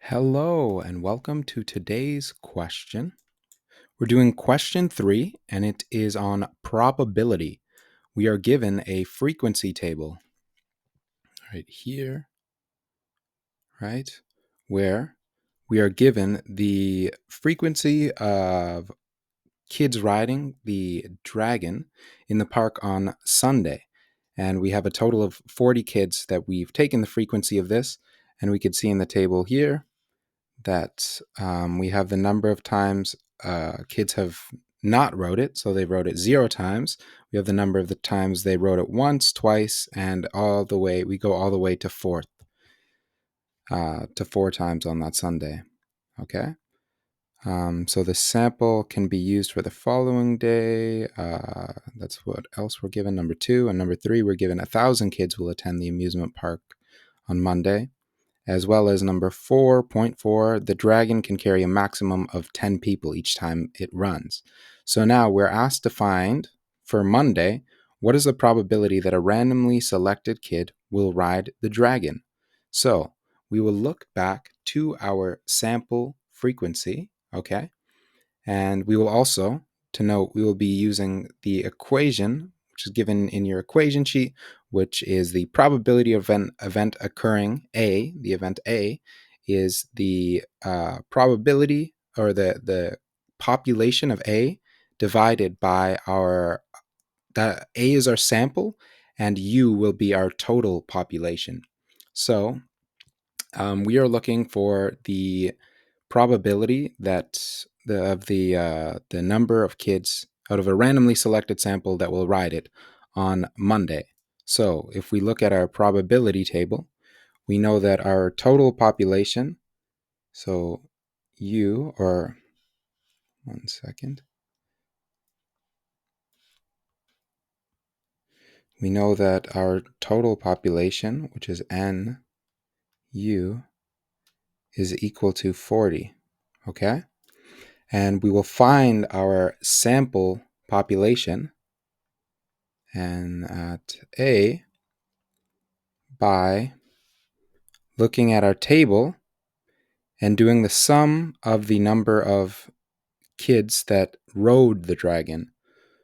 Hello and welcome to today's question. We're doing question 3 and it is on probability. We are given a frequency table right here, right, where we are given the frequency of kids riding the dragon in the park on Sunday. And we have a total of 40 kids that we've taken the frequency of this, and we could see in the table here that we have the number of times kids have not wrote it. So they wrote it 0 times. We have the number of the times they wrote it once, twice, and we go all the way to 4 times on that Sunday. Okay. So the sample can be used for the following day. That's what else we're given. Number 2 and number 3, we're given 1,000 kids will attend the amusement park on Monday. As well as number 4.4, the dragon can carry a maximum of 10 people each time it runs. So now we're asked to find, for Monday, what is the probability that a randomly selected kid will ride the dragon? So we will look back to our sample frequency, okay? And we will also, to note, we will be using the equation, which is given in your equation sheet, which is the probability of an event occurring, A. The event A is the probability or the population of A divided by that A is our sample and U will be our total population. So we are looking for the probability that the number of kids out of a randomly selected sample that will ride it on Monday. So if we look at our probability table, we know that our total population, so U, or 1 second, we know that our total population, which is N U, is equal to 40, okay? And we will find our sample population, and at A, by looking at our table and doing the sum of the number of kids that rode the dragon.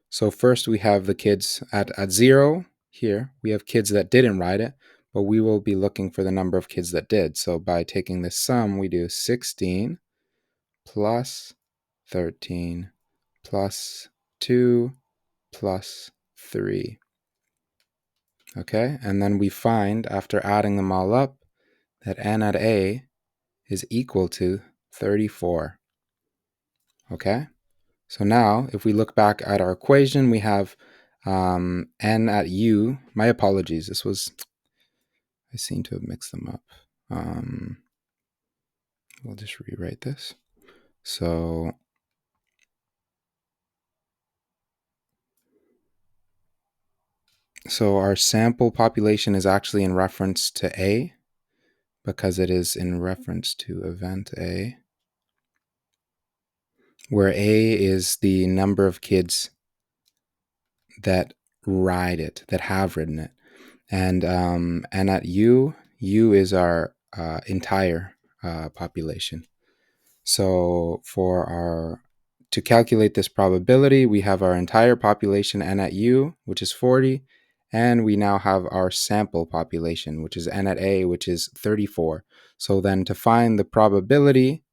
So first we have the kids at 0 here. We have kids that didn't ride it, but we will be looking for the number of kids that did. So by taking this sum, we do 16 plus 13 plus 2 plus 3. Okay, and then we find, after adding them all up, that N at A is equal to 34. Okay, so now if we look back at our equation, we have N at U. My apologies, I seem to have mixed them up. We'll just rewrite this. So our sample population is actually in reference to A, because it is in reference to event A, where A is the number of kids that ride it, that have ridden it. And at U is our entire population. So to calculate this probability, we have our entire population N at U, which is 40, and we now have our sample population, which is N at A, which is 34. So then to find the probability,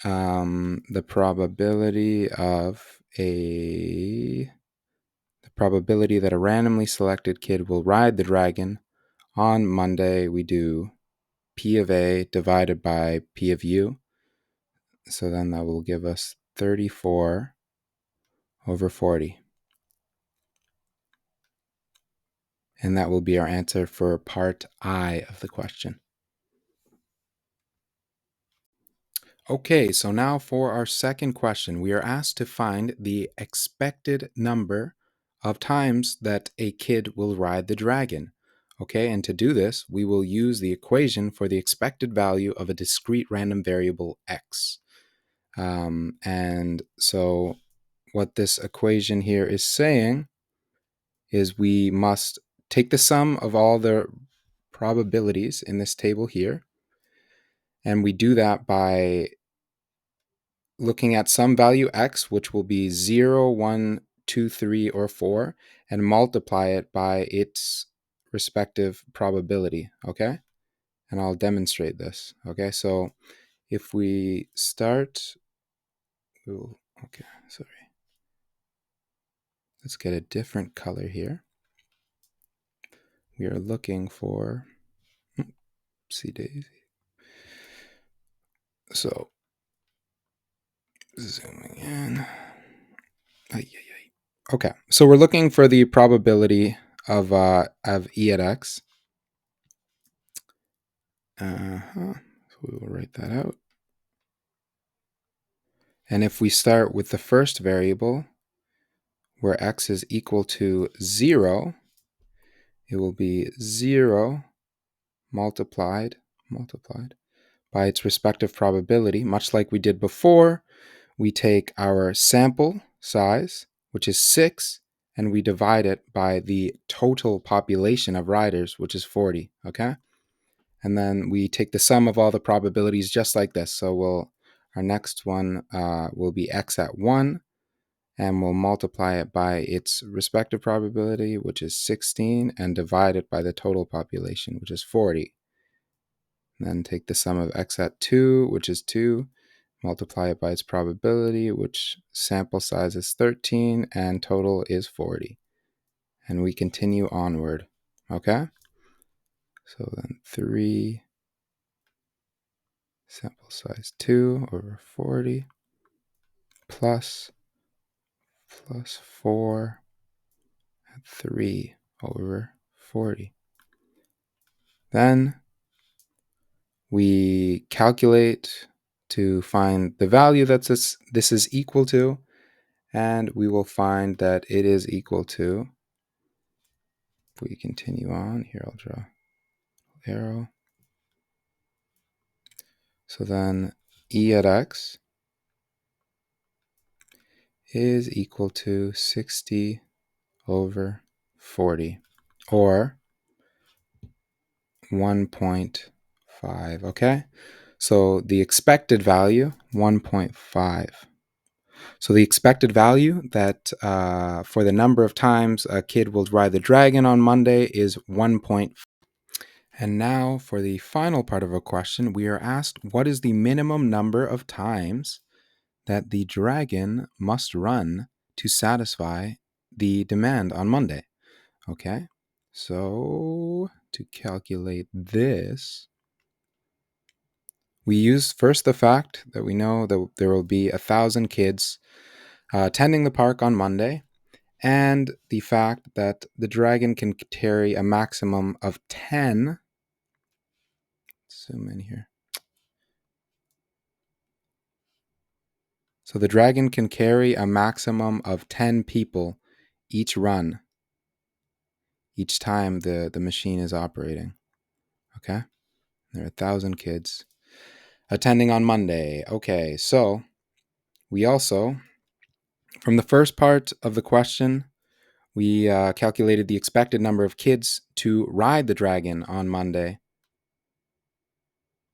the probability that a randomly selected kid will ride the dragon on Monday, we do P of A divided by P of U. So then that will give us 34 over 40. And that will be our answer for part I of the question. Okay, so now for our second question, we are asked to find the expected number of times that a kid will ride the dragon. Okay, and to do this, we will use the equation for the expected value of a discrete random variable x. And so what this equation here is saying is we must take the sum of all the probabilities in this table here. And we do that by looking at some value x, which will be 0, 1, 2, 3, or 4, and multiply it by its respective probability, okay? And I'll demonstrate this, okay? So if we start, okay, sorry. Let's get a different color here. We are looking for, oopsie daisy. So, zooming in. Okay, so we're looking for the probability of E at x. So we will write that out. And if we start with the first variable, where x is equal to 0, it will be 0 multiplied by its respective probability. Much like we did before, we take our sample size, which is 6, and we divide it by the total population of riders, which is 40, okay? And then we take the sum of all the probabilities just like this. So our next one will be x at 1, and we'll multiply it by its respective probability, which is 16, and divide it by the total population, which is 40. And then take the sum of x at 2, which is 2, multiply it by its probability, which sample size is 13, and total is 40. And we continue onward, okay? So then 3 sample size 2 over 40 plus 4 and 3 over 40. Then we calculate to find the value that this is equal to, and we will find that it is equal to, if we continue on, here I'll draw an arrow. So then E at x is equal to 60 over 40, or 1.5, okay? So the expected value, 1.5. So the expected value that for the number of times a kid will ride the dragon on Monday is 1.5. And now for the final part of our question, we are asked, what is the minimum number of times that the dragon must run to satisfy the demand on Monday? Okay, so to calculate this, we use first the fact that we know that there will be 1,000 kids attending the park on Monday, and the fact that the dragon can carry a maximum of 10. Zoom in here. So the dragon can carry a maximum of 10 people each run, each time the machine is operating. Okay? There are 1,000 kids attending on Monday. Okay, so we also, from the first part of the question, we calculated the expected number of kids to ride the dragon on Monday.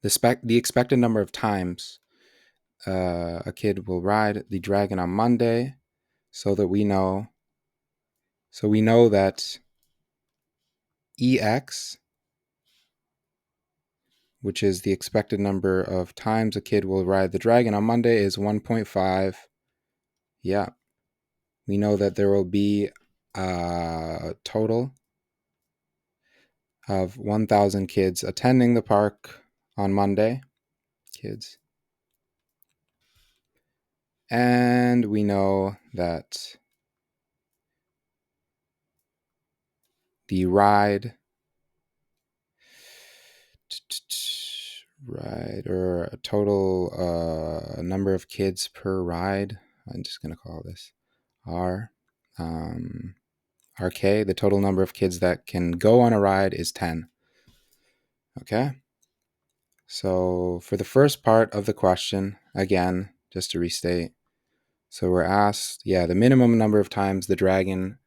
The expected number of times a kid will ride the dragon on Monday, so we know that EX, which is the expected number of times a kid will ride the dragon on Monday, is 1.5. Yeah. We know that there will be a total of 1,000 kids attending the park on Monday. Kids. And we know that the ride, or a total number of kids per ride, I'm just going to call this R. RK, the total number of kids that can go on a ride is 10. Okay? So for the first part of the question, again, just to restate, so we're asked, the minimum number of times the dragon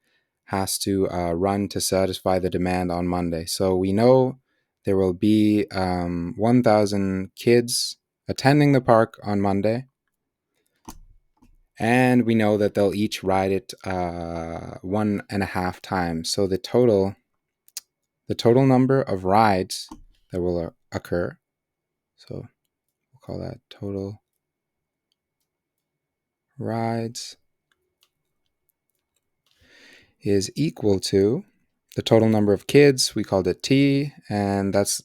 has to run to satisfy the demand on Monday. So we know there will be 1,000 kids attending the park on Monday. And we know that they'll each ride it 1.5 times. So the total number of rides that will occur, so we'll call that total rides, is equal to the total number of kids, we called it T, and that's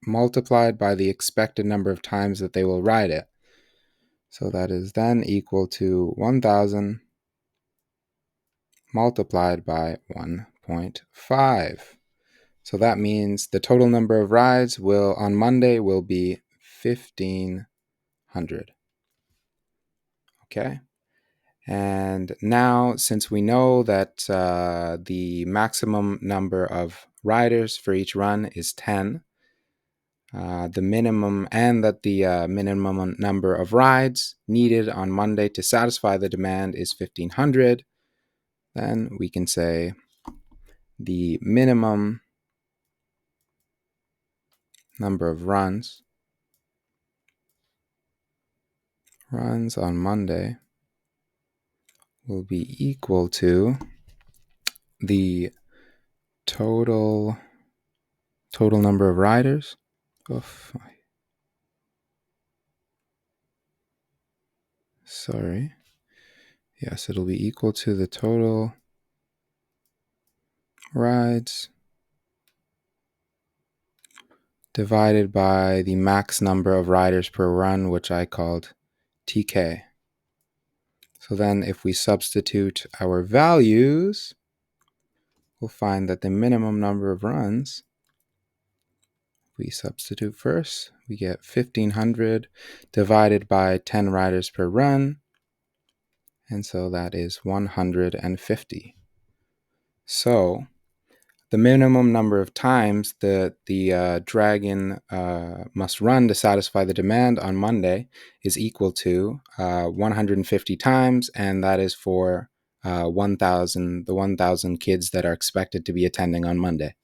multiplied by the expected number of times that they will ride it. So that is then equal to 1,000 multiplied by 1.5. So that means the total number of rides on Monday will be 1,500. Okay. And now, since we know that the maximum number of riders for each run is 10, the minimum number of rides needed on Monday to satisfy the demand is 1,500, then we can say the minimum number of runs on Monday will be equal to the total number of riders. Yes, it'll be equal to the total rides divided by the max number of riders per run, which I called TK. So then if we substitute our values, we'll find that the minimum number of runs, we substitute first, we get 1,500 divided by 10 riders per run, and so that is 150. So the minimum number of times that the dragon must run to satisfy the demand on Monday is equal to 150 times, and that is for the 1,000 kids that are expected to be attending on Monday.